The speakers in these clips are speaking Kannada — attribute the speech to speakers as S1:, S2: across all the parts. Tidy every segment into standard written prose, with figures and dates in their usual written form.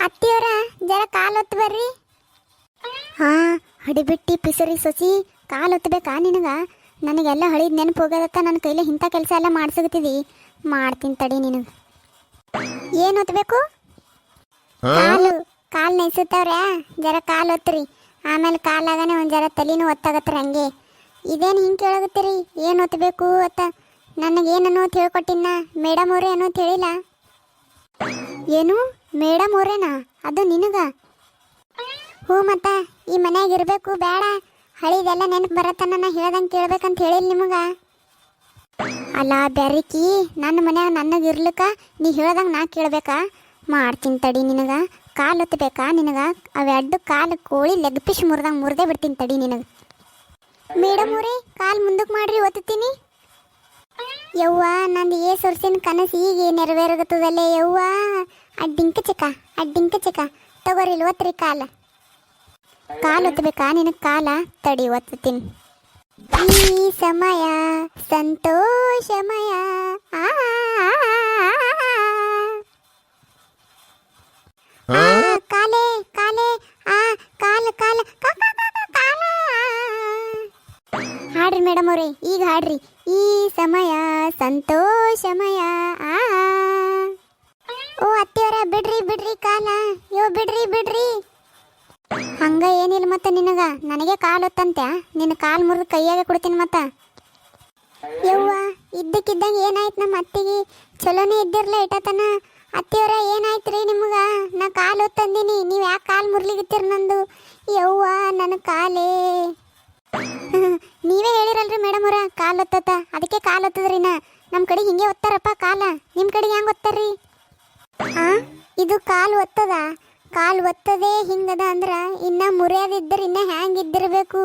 S1: ಅತ್ತಿಯವರ ಜರ ಕಾಲ್ ಒತ್ತು ಬರ್ರಿ. ಹಾ, ಹಡಿಬಿಟ್ಟಿ ಪಿಸರಿ ಸೊಸಿ ಕಾಲ್ ಒತ್ತಬೇಕಾ ನಿನಗ? ನನಗೆಲ್ಲ ಹಳಿದ ನೆನಪು ಹೋಗೋದತ್ತ. ನನ್ನ ಕೈಲಿ ಇಂಥ ಕೆಲಸ ಎಲ್ಲ ಮಾಡ್ಸಕತ್ತಿದಿ. ಮಾಡ್ತೀನಿ ತಡಿ ನಿನಗೆ. ಏನು ಒತ್ತಬೇಕು? ಕಾಲು ಕಾಲು ನೈಸುತ್ತವ್ರೆ, ಜರ ಕಾಲು ಒತ್ತರಿ. ಆಮೇಲೆ ಕಾಲಾಗನೆ ಒಂದು ಜರ ತಲೆನೂ ಒತ್ತಾಗತ್ರಿ. ಹಂಗೆ ಇದೇನು ಹಿಂಗೆ ಕೇಳಾಗತ್ತೀರಿ? ಏನು ಒತ್ತಬೇಕು ಅತ್ತ? ನನಗೇನನ್ನೋ ಹೇಳ್ಕೊಟ್ಟಿನ ಮೇಡಮ್ ಅವರೇ ಅನ್ನೋ ಹೇಳಿಲ್ಲ. ಏನು ಮೇಡಮ್ ಅವರೇನಾ? ಅದು ನಿನಗ? ಹ್ಞೂ ಮತ್ತೆ ಈ ಮನ್ಯಾಗ ಇರಬೇಕು ಬೇಡ, ಹಳಿದೆಲ್ಲ ನೆನಪು ಬರತ್ತನ ನಾ ಹೇಳ್ದಂಗೆ ಕೇಳ್ಬೇಕಂತ ಹೇಳಿಲ್ಲ ನಿಮಗೆ? ಅಲ್ಲ ಬ್ಯಾರಿಕಿ, ನನ್ನ ಮನ್ಯಾಗ ನನಗೆ ಇರ್ಲಿಕ್ಕ ನೀ ಹೇಳ್ದಂಗೆ ನಾ ಕೇಳ್ಬೇಕಾ? ಮಾಡ್ತೀನಿ ತಡಿ ನಿನಗೆ. ಕಾಲು ಒತ್ತಬೇಕಾ ನಿನಗೆ? ಅವೆರಡು ಕಾಲು ಕೋಳಿ ಲೆಗ್ ಪೀಸ್ ಮುರಿದಂಗೆ ಮುರಿದೇ ಬಿಡ್ತೀನಿ ತಡಿ ನಿನಗೆ. ಮೇಡಮ್ ಅವರೇ ಕಾಲು ಮುಂದಕ್ಕೆ ಮಾಡ್ರಿ, ಒತ್ತೀನಿ. ಯವ್ವ, ನಂದು ವರ್ಷಿನ ಕನಸು ಈಗ ನೆರವೇರಾಗತ್ತದಲ್ಲೇ ಯವ್ವ. ಅಡ್ಡಿಂಕ ಚಿಕ್ಕ ತಗೋರಿ, ಒತ್ರಿ ಕಾಲು. ಕಾಲು ಒತ್ತಬೇಕಾ ನಿನಗೆ? ಕಾಲ ತಡಿ ಒತ್ತೀನಿ. ಈ ಸಮಯ ಸಂತೋಷಮಯ, ಕಾಲೇ ಕಾಲೇ ಕಾಲು ಕಾಲು ಕಾಲ. ಹಾಡ್ರಿ ಮೇಡಮ್ ಅವ್ರೆ, ಈಗ ಹಾಡ್ರಿ. ಈ ಸಮಯ ಸಂತೋಷಮಯ. ಓ ಅತ್ತಿಯವರ ಬಿಡ್ರಿ ಕಾಲ. ಬಿಡ್ರಿ. ಹಂಗ ಏನಿಲ್ಲ ಮತ್ತೆ ನಿನಗ. ನನಗೆ ಕಾಲು ಒತ್ತಂತ್ಯ? ನಿನ್ನ ಕಾಲು ಮುರಿದು ಕೈಯಾಗ ಕೊಡ್ತೀನಿ ಮತ್ತೆ. ಯವ್ವ, ಇದ್ದಕ್ಕಿದ್ದಂಗೆ ಏನಾಯ್ತು ನಮ್ಮ ಅತ್ತಿಗೆ? ಚಲೋನೇ ಇದ್ದಿರಲ್ಲ ಇಟ್ಟತನ. ಅತ್ತಿಯವರ ಏನಾಯ್ತು ರೀ ನಿಮ್ಗೆ? ನಾ ಕಾಲು ಒತ್ತಂದಿನಿ, ನೀವು ಯಾಕೆ ಕಾಲು ಮುರ್ಲಿಗಿತ್ತೀರಿ ನಂದು? ಯವ್ವ ನನ್ನ ಕಾಲೇ. ನೀವೇ ಹೇಳಿರಲ್ರಿ ಮೇಡಮ್ ಅವರ ಕಾಲು ಒತ್ತತ್ತ, ಅದಕ್ಕೆ ಕಾಲು ಒತ್ತದ್ರಿ. ನಮ್ಮ ಕಡೆ ಹಿಂಗೆ ಒತ್ತಾರಪ್ಪ ಕಾಲ, ನಿಮ್ಮ ಕಡೆಗೆ ಹೆಂಗೆ ಒತ್ತಾರ್ರಿ? ಇದು ಕಾಲು ಒತ್ತದ? ಕಾಲು ಒತ್ತದೇ ಹಿಂಗದ ಅಂದ್ರೆ ಇನ್ನು ಮುರಿಯೋದಿದ್ದರೆ ಇನ್ನು ಹ್ಯಾಂಗಿದ್ದಿರಬೇಕು?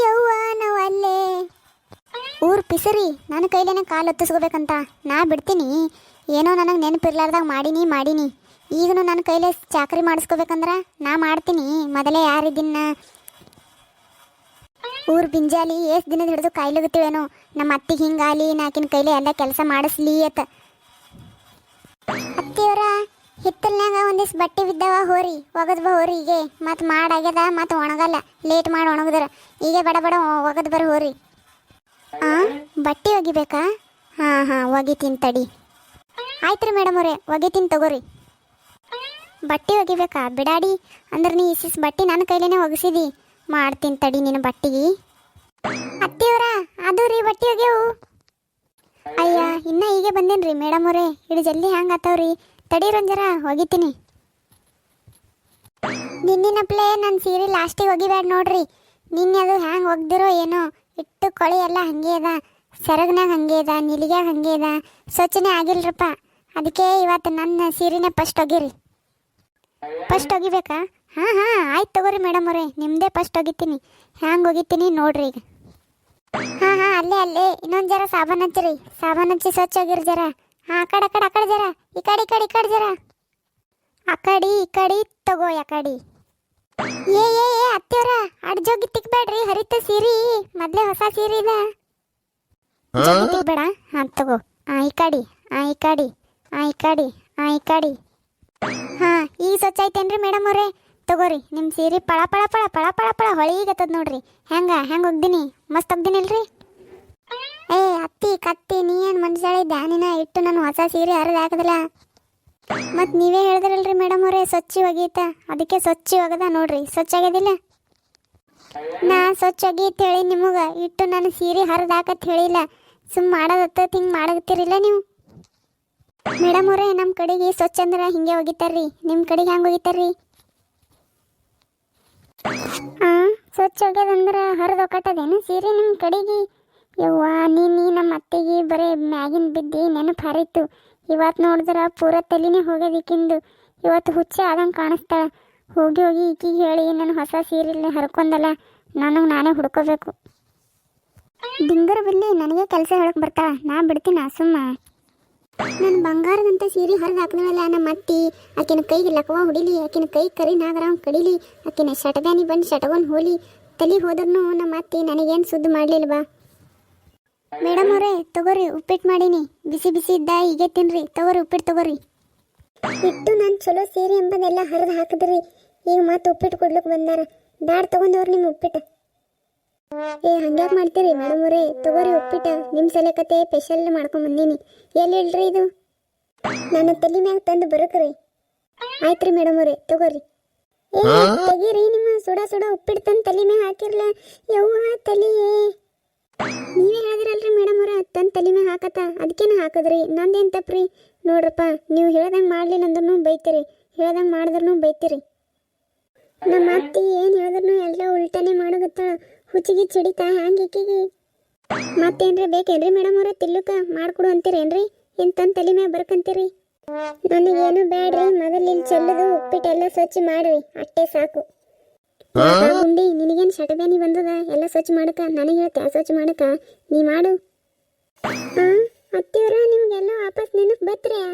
S1: ಯವ್ವ ನಾವು ಅಲ್ಲೇ ಊರು ಪಿಸರಿ ನನ್ನ ಕೈಲೇನೆ ಕಾಲು ಒತ್ತಿಸ್ಕೋಬೇಕಂತ ನಾ ಬಿಡ್ತೀನಿ. ಏನೋ ನನಗೆ ನೆನಪಿರ್ಲಾರ್ದಾಗ ಮಾಡೀನಿ. ಈಗಲೂ ನನ್ನ ಕೈಲೇ ಚಾಕರಿ ಮಾಡಿಸ್ಕೋಬೇಕಂದ್ರೆ ನಾ ಮಾಡ್ತೀನಿ. ಮೊದಲೇ ಯಾರಿದ್ದೀನ ಊರು ಬಿಂಜಾಲಿ ಎಷ್ಟು ದಿನದ ಹಿಡಿದು ಕಾಯ್ಲಿಗತ್ತೀವೇನೋ ನಮ್ಮ ಅತ್ತಿಗೆ ಹಿಂಗಾಲಿ ನಾಕಿನ ಕೈಲೇ ಎಲ್ಲ ಕೆಲಸ ಮಾಡಿಸ್ಲಿ ಅತ್ತ. ಅತ್ತಿಯವರ ಹಿತ್ತಲ್ನಾಗ ಒಂದಿಷ್ಟು ಬಟ್ಟೆ ಬಿದ್ದಾವ, ಹೋರಿ ಒಗದ್ ಬಾ ಹೋರಿ. ಈಗ ಮತ್ತು ಮಾಡಾಗ್ಯದ, ಮತ್ತು ಒಣಗಲ್ಲ, ಲೇಟ್ ಮಾಡಿ ಒಣಗಿದ್ರ. ಈಗ ಬಡ ಒಗದ್ ಬರ ಹೋರಿ. ಬಟ್ಟೆ ಒಗಿಬೇಕಾ? ಹಾಂ ಒಗಿತೀನಿ ತಡಿ. ಆಯ್ತು ರೀ ಮೇಡಮ್ ಅವರೇ, ಒಗಿತೀನಿ ತಗೋರಿ. ಬಟ್ಟೆ ಒಗಿಬೇಕಾ ಬಿಡಾಡಿ? ಅಂದ್ರೆ ನೀ ಇಸಿಸ್ ಬಟ್ಟೆ ನನ್ನ ಕೈಲೇನೆ ಒಗಿಸಿದಿ. ಮಾಡ್ತೀನಿ ತಡಿ ನಿನ್ನ ಬಟ್ಟೆಗೆ. ಅತ್ತಿಯವರ ಅದು ರೀ ಬಟ್ಟೆ ಒಗ್ಯವು. ಅಯ್ಯ, ಇನ್ನ ಈಗ ಬಂದೇನ್ರಿ ಮೇಡಮ್ ಅವರೇ, ಇಡು ಜಲ್ದಿ ಹ್ಯಾಂಗೆ ಆತವ್ರಿ. ತಡೀರೊಂಜರ ಒಗಿತೀನಿ. ನಿನ್ನಿನಪ್ಲೇ ನನ್ನ ಸೀರೆ ಲಾಸ್ಟಿಗೆ ಒಗಿಬೇಡ ನೋಡ್ರಿ. ನಿನ್ನೆ ಅದು ಹ್ಯಾಂಗೆ ಒಗ್ದಿರೋ ಏನೋ, ಇಟ್ಟು ಕೊಳಿ ಎಲ್ಲ ಹಂಗೆ ಅದ, ಸೆರಗ್ನಾಗ ಹಂಗೆ ಅದ, ನಿಲಿಗ್ಯಾಗ ಹಂಗೆ ಅದ, ಸ್ವಚ್ಛನೇ ಆಗಿಲ್ರಪ್ಪ. ಅದಕ್ಕೆ ಇವತ್ತು ನನ್ನ ಸೀರೆನೇ ಫಸ್ಟ್ ಒಗಿರಿ. ಫಸ್ಟ್ ಒಗಿಬೇಕಾ? ಹಾಂ ಆಯ್ತು ತಗೋರಿ ಮೇಡಮ್ ಅವರೇ, ನಿಮ್ಮದೇ ಫಸ್ಟ್ ಒಗಿತೀನಿ. ಹ್ಯಾಂಗೆ ಒಗಿತೀನಿ ನೋಡ್ರಿ ಈಗ. ಹಾಂ ಅಲ್ಲೇ ಇನ್ನೊಂದು ಜರ ಸಾಬಾನು ಹಚ್ಚಿರಿ. ಸಾಬಾನು ಹಚ್ಚಿ ಸ್ವಚ್ಛ ಒಗಿರಿ ಜರ. ಹಾಂ ಆ ಕಡೆ ಜರ, ಈ ಕಡೆ ಜರ, ಆ ಕಡೆ ತಗೋ ಆ ಕಡೆ. ಏ ಅತ್ತಿಯವರ ಅಡ್ಜೋಗಿ ತಿಕ್ಬೇಡ್ರಿ, ಹರಿತ ಸೀರಿ ಮೊದಲೇ ಹೊಸ ಸೀರೆ ಇದೆ. ತಿಕ್ಬೇಡ. ಹಾಂ ತಗೋ. ಈ ಕಡೆ ಹಾಂ ಈಗ ಸ್ವಚ್ಛ ಐತೇನ್ರಿ ಮೇಡಮ್ ಅವರೇ? ತಗೋರಿ ನಿಮ್ಮ ಸೀರೆ ಪಳ ಹೊಳಿಗತ್ತದ ನೋಡ್ರಿ. ಹೆಂಗೆ ಒಗ್ದೀನಿ? ಮಸ್ತ್ ಒಗ್ದೀನಿಲ್ರಿ? ಅತ್ತಿ ಕತ್ತಿ ನೀ ಏನು ಮನುಷ್ಯಳಿದ್ದ ನೀನ ಇಟ್ಟು ನಾನು ಹೊಸ ಸೀರೆ ಹರಿದು ಹಾಕದಿಲ್ಲ. ಮತ್ತು ನೀವೇ ಹೇಳಿದ್ರಲ್ರಿ ಮೇಡಮ್ ಅವರೇ ಸ್ವಚ್ಛ ಒಗೀತ, ಅದಕ್ಕೆ ಸ್ವಚ್ಛ ಒಗದ ನೋಡ್ರಿ. ಸ್ವಚ್ಛ ಆಗ್ಯದಿಲ್ಲ? ನಾ ಸ್ವಚ್ಛ ಒಗೀತ್ ಹೇಳಿ ನಿಮಗೆ, ಇಟ್ಟು ನಾನು ಸೀರೆ ಹರಿದು ಹಾಕತ್ ಹೇಳಿಲ್ಲ. ಸುಮ್ಮ ಮಾಡೋದತ್ತ ಹಿಂಗೆ ಮಾಡಕತ್ತೀರಿಲ್ಲ ನೀವು ಮೇಡಮ್ ಅವರೇ. ನಮ್ಮ ಕಡೆಗೆ ಸ್ವಚ್ಛ ಅಂದ್ರೆ ಹಿಂಗೆ ಒಗಿತಾರ್ರಿ, ನಿಮ್ಮ ಕಡೆಗೆ ಹೆಂಗೆ ಒಗಿತಾರ್ರಿ? ಸ್ವಚ್ಛ ಒಗ್ಯದಂದ್ರೆ ಹರಿದು ಒಕ್ಕಟ್ಟದೇನು ಸೀರೆ ನಿಮ್ಮ ಕಡೆಗೆ? ಯವ್ವ, ನೀ ನಮ್ಮ ಅತ್ತೆಗೆ ಬರೀ ಮ್ಯಾಗಿನ ಬಿದ್ದು ನೆನಪು ಹರಿತು. ಇವತ್ತು ನೋಡಿದ್ರೆ ಪೂರ ತಲೆನೇ ಹೋಗೋದಿಕ್ಕಿಂದು. ಇವತ್ತು ಹುಚ್ಚೆ ಆದಂಗೆ ಕಾಣಿಸ್ತಾಳೆ. ಹೋಗಿ ಈಕಿಗೆ ಹೇಳಿ ನಾನು ಹೊಸ ಸೀರೆ ಹರ್ಕೊಂಡಲ್ಲ, ನಾನೇ ಹುಡ್ಕೋಬೇಕು. ಡಿಂಗರ ಬಿಲ್ಲಿ ನನಗೆ ಕೆಲಸ ಹೇಳಕ್ಕೆ ಬರ್ತಾಳೆ. ನಾ ಬಿಡ್ತೀನಿ ಸುಮ್ಮ. ನನ್ನ ಬಂಗಾರದಂತ ಸೀರೆ ಹರಿದು ಹಾಕಿದ್ವಲ್ಲ ನಮ್ಮ ಅತ್ತಿ, ಆಕಿನ ಕೈಗೆ ಲಕ್ವ ಹೊಡಿಲಿ, ಆಕಿನ ಕೈ ಕರಿ ನಾಗರ ಕಡಿಲಿ, ಆಕಿನ ಶಟದಾನಿ ಬಂದು ಶಟಗೊಂಡು ಹೋಲಿ. ತಲೆ ಹೋದ್ರೂ ನಮ್ಮ ಅತ್ತಿ ನನಗೇನು ಸುದ್ದಿ ಮಾಡಲಿಲ್ವಾ? ಮೇಡಮ್ ಅವರೇ ತಗೋರಿ, ಉಪ್ಪಿಟ್ಟು ಮಾಡೀನಿ. ಬಿಸಿ ಇದ್ದ ಹೀಗೆ ತಿನ್ರಿ. ತಗೋರಿ ಉಪ್ಪಿಟ್ಟು ತಗೋರಿ. ಇಟ್ಟು ನಾನು ಚಲೋ ಸೇರಿ ಎಂಬುದೆಲ್ಲ ಹರಿದು ಹಾಕಿದ್ರಿ. ಈಗ ಮತ್ತೆ ಉಪ್ಪಿಟ್ಟು ಕೊಡ್ಲಿಕ್ಕೆ ಬಂದಾರ. ಬ್ಯಾಡ್ ತಗೊಂಡವ್ರು ನಿಮ್ಮ ಉಪ್ಪಿಟ್ಟು. ಏ ಹಂಗ್ಯಾಕೆ ಮಾಡ್ತೀರಿ ಮೇಡಮ್ ಅವರೇ? ತಗೋರಿ ಉಪ್ಪಿಟ್ಟು, ನಿಮ್ಮ ಸಲಕತೆ ಸ್ಪೆಷಲ್ ಮಾಡ್ಕೊಂಡ್ ಬಂದೀನಿ. ಎಲ್ಲಿ ಇಲ್ರಿ ಇದು? ನನ್ನ ತಲೆ ಮ್ಯಾಗ ತಂದು ಬರಕ್ರಿ. ಆಯ್ತ್ರಿ ಮೇಡಮ್ ಅವರೇ, ತಗೋರಿ. ಏ ತೆಗೀರಿ, ನಿಮ್ಮ ಸುಡ ಸುಡ ಉಪ್ಪಿಟ್ಟು ತಂದು ತಲೆ ಮ್ಯಾಗ ಹಾಕಿರ್ಲ. ಯವ್ವ ತಲೆಯೇ, ನೀವೇ ಹೇಳಿದ್ರಲ್ರಿ ಮೇಡಮ್ ಅವ್ರ ತಂದು ತಲೆ ಮ್ಯಾಗ ಹಾಕತ್ತ, ಅದಕ್ಕೇನು ಹಾಕಿದ್ರಿ. ನಂದೇನು ತಪ್ಪ್ರಿ? ನೋಡ್ರಪ್ಪ, ನೀವು ಹೇಳ್ದಂಗೆ ಮಾಡಲಿಲ್ಲ ಅಂದ್ರೂ ಬೈತೀರಿ, ಹೇಳ್ದಂಗೆ ಮಾಡಿದ್ರೂ ಬೈತೀರಿ. ನಮ್ಮ ಅತ್ತಿ ಏನು ಹೇಳಿದ್ರು ಎಲ್ಲ ಉಲ್ಟಾನೆ ಮಾಡೋಗತ್ತಾಳ. ಹುಚ್ಚಿಗೆ ಚಿಡಿತಾ ಹ್ಯಾಂಗೆ ಈಕಿಗೆ? ಮತ್ತೇನ್ರಿ ಬೇಕೇನ್ರಿ ಮೇಡಮ್ ಅವ್ರ? ತಿಲ್ಲುಕ ಮಾಡ್ಕೊಡು ಅಂತೀರೇನ್ರಿ? ಏನು ತಂದು ತಲೆ ಮ್ಯಾಗ ಬರ್ಕಂತೀರಿ? ನನಗೇನು ಬ್ಯಾಡ್ರಿ, ಮೊದಲು ಇಲ್ಲಿ ಚೆಲ್ಲದು ಉಪ್ಪಿಟ್ಟೆಲ್ಲ ಸ್ವಚ್ಛ ಮಾಡ್ರಿ, ಅಷ್ಟೇ ಸಾಕು. ಗುಂಡಿ, ನಿನಗೇನು ಶಟಬ್ಯಾನಿ ಬಂದದ ಎಲ್ಲ ಸ್ವಚ್ಛ ಮಾಡಕ? ನನಗೆ ಹೇಳ್ತಾ ಸ್ವಚ್ಛ ಮಾಡಕ? ನೀ ಮಾಡು. ಅತ್ತಿಯವ್ರ, ನಿಮ್ಗೆಲ್ಲ ವಾಪಸ್ ನೆನಪು ಬತ್ರ್ಯಾ?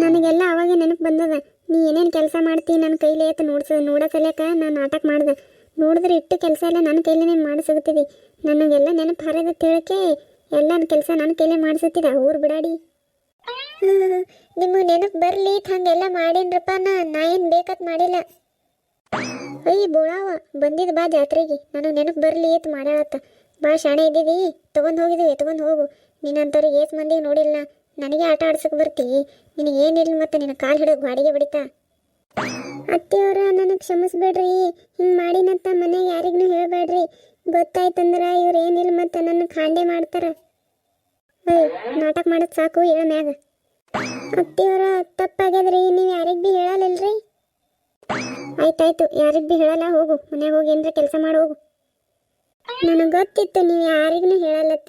S1: ನನಗೆಲ್ಲ ಅವಾಗೆ ನೆನಪು ಬಂದದ. ನೀ ಏನೇನು ಕೆಲಸ ಮಾಡ್ತಿ ನನ್ನ ಕೈಲಿ ಆಯ್ತು ನೋಡೋ ಸಲ್ಯಾಕ ನಾನು ನಾಟಕ ಮಾಡ್ದೆ. ನೋಡಿದ್ರೆ ಇಟ್ಟು ಕೆಲಸ ಎಲ್ಲ ನನ್ನ ಕೈಲೇ ಮಾಡಿಸುತ್ತಿದ್ದಿ. ನನಗೆಲ್ಲ ನೆನಪು ಹರಿದ ತಿಳಕ್ಕೆ ಎಲ್ಲ ಕೆಲಸ ನನ್ನ ಕೈಲೇ ಮಾಡಿಸುತ್ತಿದ್ದ. ಊರು ಬಿಡಾಡಿ. ನಿಮಗೆ ನೆನಪು ಬರಲಿ ಹಂಗೆಲ್ಲ ಮಾಡೀನ್ರಪ್ಪ. ನಾ ಏನು ಬೇಕತ್ ಮಾಡಿಲ್ಲ. ಅಯ್ಯ ಬೋಳಾವ ಬಂದಿದ್ದು ಬಾ ಜಾತ್ರೆಗೆ. ನನಗೆ ನೆನಪು ಬರಲಿ ಏತ್ ಮಾಡ್ಯಾಳತ್ತ. ಬಾ ಶಾಣೆ ಇದ್ದೀವಿ, ತೊಗೊಂಡು ಹೋಗಿದ್ದೀವಿ, ಎತ್ಕೊಂಡು ಹೋಗು. ನೀನಂತವ್ರಿಗೆ ಏಸ್ ಮಂದಿಗೆ ನೋಡಿಲ್ಲ. ನನಗೆ ಆಟ ಆಡ್ಸಕ್ಕೆ ಬರ್ತೀವಿ. ನಿನಗೇನಿಲ್ಲ ಮತ್ತು ನಿನ್ನ ಕಾಲು ಹಿಡಿದು ಗಾಡಿಗೆ ಬಡಿತಾ. ಅತ್ತೆಯವರ, ನನಗೆ ಕ್ಷಮಿಸ್ಬೇಡ್ರಿ. ಹಿಂಗೆ ಮಾಡಿನಂತ ಮನೆಗೆ ಯಾರಿಗೂ ಹೇಳಬೇಡ್ರಿ. ಗೊತ್ತಾಯ್ತಂದ್ರೆ ಇವ್ರು ಏನಿಲ್ಲ ಮತ್ತು ನನ್ನ ಖಾಂಡೆ ಮಾಡ್ತಾರೆ. ನಾಟಕ ಮಾಡೋದು ಸಾಕು, ಹೇಳ ಮ್ಯಾಗ. ಅತ್ತೆಯವರ, ತಪ್ಪಾಗ್ಯದ್ರಿ. ನೀವು ಯಾರಿಗೆ ಭೀ ಹೇಳಲಿಲ್ರಿ? ಆಯ್ತಾಯ್ತು, ಯಾರಿಗೆ ಭೀ ಹೇಳಲ್ಲ. ಹೋಗು, ಮನ್ಯಾಗ ಹೋಗಿ ಏನ್ರ ಕೆಲಸ ಮಾಡಿ ಹೋಗು. ನನಗೆ ಗೊತ್ತಿತ್ತು ನೀವು ಯಾರಿಗೂ ಹೇಳಲ್ಲತ್ತ.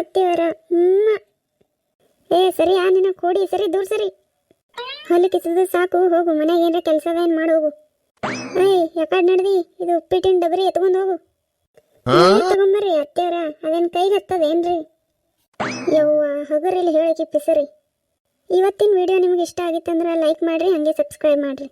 S1: ಅತ್ತೆಯವರ ಏ ಸರಿ, ನಿನ್ನ ಕೋಡಿ ಸರಿ, ದೂರ ಸರಿ. ಹಲ್ಲು ಕಿಸಿದ್ರೆ ಸಾಕು, ಹೋಗು ಮನ್ಯಾಗ ಏನ್ರ ಕೆಲಸ ಏನು ಮಾಡಿ ಹೋಗು. ಯಾಕಡೆ ನಡ್ದಿ? ಇದು ಉಪ್ಪಿಟ್ಟಿನ ಡಬರಿ ಎತ್ಕೊಂಡು ಹೋಗು. ತಗೊಂಬರ್ರಿ ಅತ್ತೆಯವರ, ಅದೇನು ಕೈಗೆ ಹತ್ತದೇನ್ರಿ? ಯವ್ವ ಹಗರಿಲ್ಲಿ ಹೇಳಕ್ಕೆ ಪಿಸರಿ. ಇವತ್ತಿನ ವಿಡಿಯೋ ನಿಮ್ಗೆ ಇಷ್ಟ ಆಗಿತ್ತಂದ್ರೆ ಲೈಕ್ ಮಾಡಿರಿ, ಹಾಗೆ ಸಬ್ಸ್ಕ್ರೈಬ್ ಮಾಡಿರಿ.